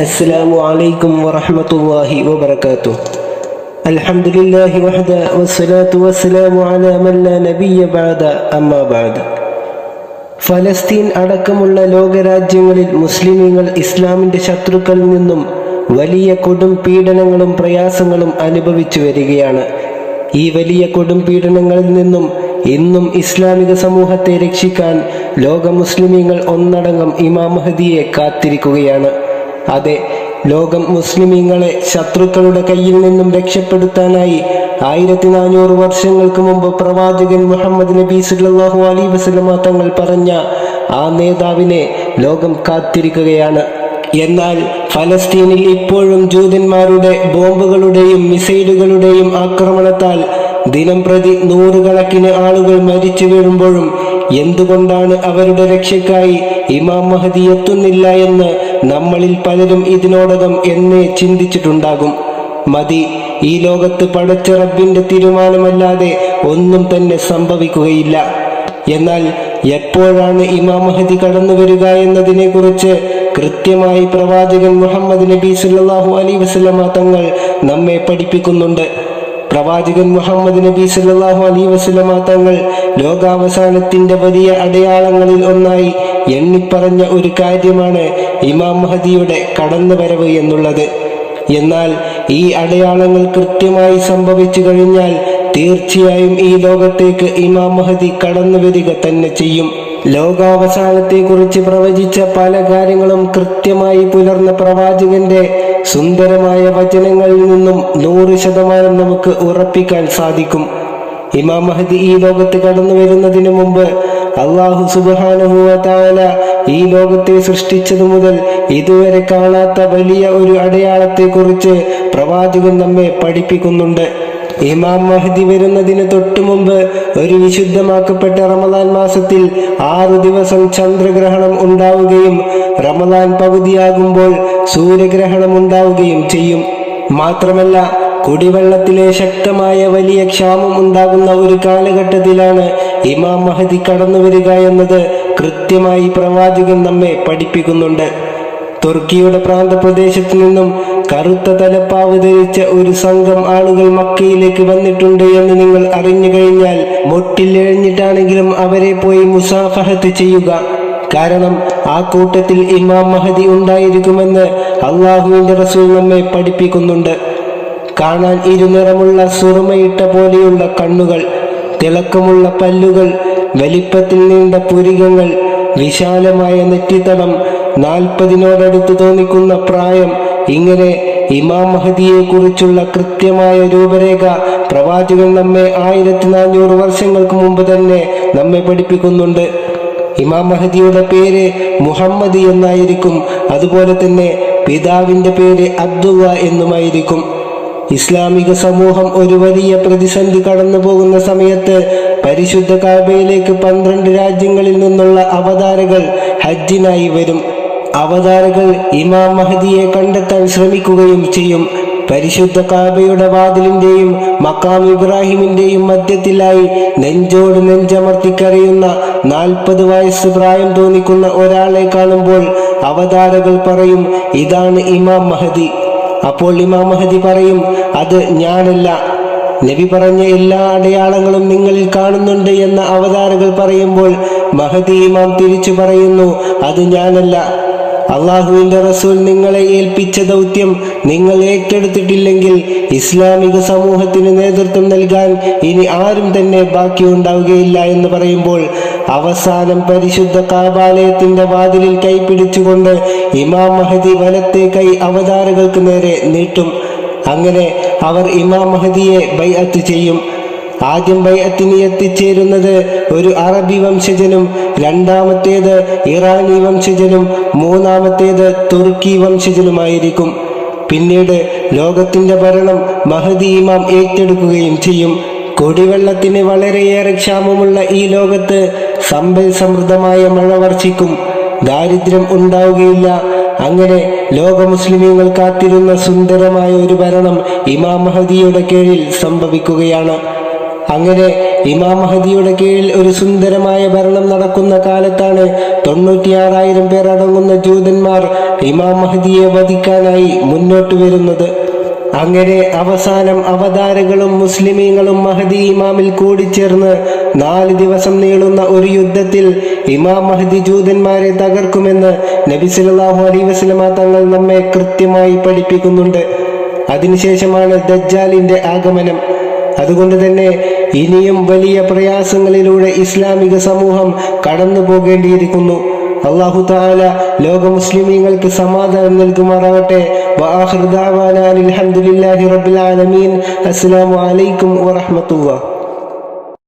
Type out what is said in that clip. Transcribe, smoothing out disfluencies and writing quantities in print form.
السلام عليكم ورحمة الله وبركاته. الحمد لله وحده والصلاة والسلام على من لا نبي بعد أما بعد. ഫലസ്തീൻ അടക്കമുള്ള ലോകരാജ്യങ്ങളിൽ മുസ്ലിമീങ്ങൾ ഇസ്ലാമിൻ്റെ ശത്രുക്കളിൽ നിന്നും വലിയ കൊടും പീഡനങ്ങളും പ്രയാസങ്ങളും അനുഭവിച്ചു വരികയാണ്. ഈ വലിയ കൊടും പീഡനങ്ങളിൽ നിന്നും ഇന്നും ഇസ്ലാമിക സമൂഹത്തെ രക്ഷിക്കാൻ ലോക മുസ്ലിമീങ്ങൾ ഒന്നടങ്കം ഇമാം മഹ്ദിയെ കാത്തിരിക്കുകയാണ്. അതെ, ലോകം മുസ്ലിമീങ്ങളെ ശത്രുക്കളുടെ കയ്യിൽ നിന്നും രക്ഷപ്പെടുത്താനായി 1400 വർഷങ്ങൾക്ക് മുമ്പ് പ്രവാചകൻ മുഹമ്മദ് നബി സല്ലല്ലാഹു അലൈഹി വസല്ലമ തങ്ങൾ പറഞ്ഞ ആ നേതാവിനെ ലോകം കാത്തിരിക്കുകയാണ്. എന്നാൽ ഫലസ്തീനിൽ ഇപ്പോഴും ജൂതന്മാരുടെ ബോംബുകളുടെയും മിസൈലുകളുടെയും ആക്രമണത്താൽ ദിനം പ്രതി നൂറുകണക്കിന് ആളുകൾ മരിച്ചു വീഴുമ്പോഴും എന്തുകൊണ്ടാണ് അവരുടെ രക്ഷയ്ക്കായി ഇമാം മഹ്ദി എത്തുന്നില്ല എന്ന് നമ്മളിൽ പലരും ഇതിനോടകം എന്നേ ചിന്തിച്ചിട്ടുണ്ടാകും. മതി, ഈ ലോകത്ത് പടച്ച റബ്ബിന്റെ തീരുമാനമല്ലാതെ ഒന്നും തന്നെ സംഭവിക്കുകയില്ല. എന്നാൽ എപ്പോഴാണ് ഇമാം മഹ്ദി കടന്നു വരിക എന്നതിനെ കുറിച്ച് കൃത്യമായി പ്രവാചകൻ മുഹമ്മദ് നബി സല്ലല്ലാഹു അലൈഹി വസല്ലമ തങ്ങൾ നമ്മെ പഠിപ്പിക്കുന്നുണ്ട്. പ്രവാചകൻ മുഹമ്മദ് നബി സല്ലല്ലാഹു അലൈഹി വസല്ലമ തങ്ങൾ ലോകാവസാനത്തിന്റെ വലിയ അടയാളങ്ങളിൽ ഒന്നായി എണ്ണിപ്പറഞ്ഞ ഒരു കാര്യമാണ് ഇമാം മഹ്ദിയുടെ കടന്നുവരവ് എന്നുള്ളത്. എന്നാൽ ഈ അടയാളങ്ങൾ കൃത്യമായി സംഭവിച്ചു കഴിഞ്ഞാൽ തീർച്ചയായും ഈ ലോകത്തേക്ക് ഇമാം മഹ്ദി കടന്നു വരിക തന്നെ ചെയ്യും. ലോകാവസാനത്തെക്കുറിച്ച് പ്രവചിച്ച പല കാര്യങ്ങളും കൃത്യമായി പുലർന്ന പ്രവാചകന്റെ സുന്ദരമായ വചനങ്ങളിൽ നിന്നും 100% നമുക്ക് ഉറപ്പിക്കാൻ സാധിക്കും. ഇമാം മഹ്ദി ഈ ലോകത്ത് കടന്നു വരുന്നതിന് മുമ്പ് അല്ലാഹു സുബ്ഹാനഹു വ തആല ഈ ലോകത്തെ സൃഷ്ടിച്ചതു മുതൽ ഇതുവരെ കാണാത്ത വലിയ ഒരു അടയാളത്തെക്കുറിച്ച് പ്രവാചകൻ നമ്മെ പഠിപ്പിക്കുന്നുണ്ട്. ഇമാം മഹ്ദി വരുന്നതിന് തൊട്ടു മുമ്പ് ഒരു വിശുദ്ധമാക്കപ്പെട്ട റമദാൻ മാസത്തിൽ 6 ദിവസം ചന്ദ്രഗ്രഹണം ഉണ്ടാവുകയും റമദാൻ പകുതിയാകുമ്പോൾ സൂര്യഗ്രഹണം ഉണ്ടാവുകയും ചെയ്യും. മാത്രമല്ല, കുടിവെള്ളത്തിലെ ശക്തമായ വലിയ ക്ഷാമം ഉണ്ടാകുന്ന ഒരു കാലഘട്ടത്തിലാണ് ഇമാം മഹ്ദി കടന്നു വരിക എന്നത് കൃത്യമായി പ്രവാചകൻ നമ്മെ പഠിപ്പിക്കുന്നുണ്ട്. തുർക്കിയുടെ പ്രാന്തപ്രദേശത്തു നിന്നും കറുത്ത തലപ്പാവ് ധരിച്ച ഒരു സംഘം ആളുകൾ മക്കയിലേക്ക് വന്നിട്ടുണ്ട് എന്ന് നിങ്ങൾ അറിഞ്ഞു കഴിഞ്ഞാൽ മുട്ടിൽ എഴഞ്ഞിട്ടാണെങ്കിലും അവരെ പോയി മുസാഫഹത്ത് ചെയ്യുക. കാരണം ആ കൂട്ടത്തിൽ ഇമാം മഹ്ദി ഉണ്ടായിരിക്കുമെന്ന് അള്ളാഹുവിന്റെ റസൂൽ നമ്മെ പഠിപ്പിക്കുന്നുണ്ട്. കാണാൻ ഇരുനിറമുള്ള സുറുമയിട്ട പോലെയുള്ള കണ്ണുകൾ, തിളക്കമുള്ള പല്ലുകൾ, വലിപ്പത്തിൽ നീണ്ട പുരികങ്ങൾ, വിശാലമായ നെറ്റിത്തടം, 40-നോടടുത്ത് തോന്നിക്കുന്ന പ്രായം, ഇങ്ങനെ ഇമാം മഹ്ദിയെ കുറിച്ചുള്ള കൃത്യമായ രൂപരേഖ പ്രവാചകൻ നമ്മെ 1400 വർഷങ്ങൾക്ക് മുമ്പ് തന്നെ നമ്മെ പഠിപ്പിക്കുന്നുണ്ട്. ഇമാം മഹ്ദിയുടെ പേര് മുഹമ്മദ് എന്നായിരിക്കും. അതുപോലെ തന്നെ പിതാവിന്റെ പേര് അബ്ദുള്ള എന്നുമായിരിക്കും. ഇസ്ലാമിക സമൂഹം ഒരു വലിയ പ്രതിസന്ധി കടന്നു പോകുന്ന സമയത്ത് പരിശുദ്ധ കഅബയിലേക്ക് 12 രാജ്യങ്ങളിൽ നിന്നുള്ള അവതാരകൾ ഹജ്ജിനായി വരും. അവതാരകൾ ഇമാം മഹ്ദിയെ കണ്ടെത്താൻ ശ്രമിക്കുകയും ചെയ്യും. പരിശുദ്ധ കഅബയുടെ വാതിലിന്റെയും മഖാം ഇബ്രാഹിമിന്റെയും മധ്യത്തിലായി നെഞ്ചോട് നെഞ്ചമർത്തിക്കരയുന്ന 40 വയസ്സ് പ്രായം തോന്നിക്കുന്ന ഒരാളെ കാണുമ്പോൾ അവതാരകൾ പറയും, ഇതാണ് ഇമാം മഹ്ദി. അപ്പോൾ ഇമാം മഹ്ദി പറയും, അത് ഞാനല്ല. നബി പറഞ്ഞ എല്ലാ അടയാളങ്ങളും നിങ്ങളിൽ കാണുന്നുണ്ട് എന്ന് അവതാരകൾ പറയുമ്പോൾ മഹ്ദി ഇമാം തിരിച്ചു പറയുന്നു, അത് ഞാനല്ല. അള്ളാഹുവിന്റെ റസൂൽ നിങ്ങളെ ഏൽപ്പിച്ച ദൗത്യം നിങ്ങൾ ഏറ്റെടുത്തിട്ടില്ലെങ്കിൽ ഇസ്ലാമിക സമൂഹത്തിന് നേതൃത്വം നൽകാൻ ഇനി ആരും തന്നെ ബാക്കിയുണ്ടാവുകയില്ല എന്ന് പറയുമ്പോൾ അവസാനം പരിശുദ്ധ കഅബാലയത്തിന്റെ വാതിലിൽ കൈപിടിച്ചുകൊണ്ട് ഇമാം മഹ്ദി വലത്തെ കൈ അവതാരകൾക്ക് നേരെ നീട്ടും. അങ്ങനെ അവർ ഇമാം മഹ്ദിയെ ബൈഅത്ത് ചെയ്യും. ആദ്യം ബൈഅത്തിന് എത്തിച്ചേരുന്നത് ഒരു അറബി വംശജനും, രണ്ടാമത്തേത് ഇറാനി വംശജനും, മൂന്നാമത്തേത് തുർക്കി വംശജനുമായിരിക്കും. പിന്നീട് ലോകത്തിന്റെ ഭരണം മഹ്ദി ഇമാം ഏറ്റെടുക്കുകയും ചെയ്യും. കുടിവെള്ളത്തിന് വളരെയേറെ ക്ഷാമമുള്ള ഈ ലോകത്ത് സമ്പൽ സമൃദ്ധമായ മഴ വർഷിക്കും. ദാരിദ്ര്യം ഉണ്ടാവുകയില്ല. അങ്ങനെ ലോക മുസ്ലിമീങ്ങൾ കാത്തിരുന്ന സുന്ദരമായ ഒരു ഭരണം ഇമാം മഹ്ദിയുടെ കീഴിൽ സംഭവിക്കുകയാണ്. അങ്ങനെ ഇമാം മഹദിയുടെ കീഴിൽ ഒരു സുന്ദരമായ ഭരണം നടക്കുന്ന കാലത്താണ് 96,000 പേർ അടങ്ങുന്ന ജൂതന്മാർ ഇമാം മഹദിയെ വധിക്കാനായി മുന്നോട്ട് വരുന്നത്. അങ്ങനെ അവസാനം അവതാരകളും മുസ്ലിമീങ്ങളും മഹദി ഇമാമിൽ കൂടിച്ചേർന്ന് 4 ദിവസം നീളുന്ന ഒരു യുദ്ധത്തിൽ ഇമാം മഹദി ജൂതന്മാരെ തകർക്കുമെന്ന് നബി സല്ലല്ലാഹു അലൈഹി വസല്ലമ തങ്ങൾ നമ്മെ കൃത്യമായി പഠിപ്പിക്കുന്നുണ്ട്. അതിനുശേഷമാണ് ദജ്ജാലിന്റെ ആഗമനം. അതുകൊണ്ട് തന്നെ ഇനിയും വലിയ പ്രയാസങ്ങളിലൂടെ ഇസ്ലാമിക സമൂഹം കടന്നു പോകേണ്ടിയിരിക്കുന്നു. അല്ലാഹു തആല ലോക മുസ്ലിമീങ്ങൾക്ക് സമാധാനം നൽകുമാറാവട്ടെ. വആഖിറു ദഅവാനാ അൽഹംദുലില്ലാഹി റബ്ബിൽ ആലമീൻ. അസ്സലാമു അലൈക്കും വറഹ്മത്തുള്ളാഹി.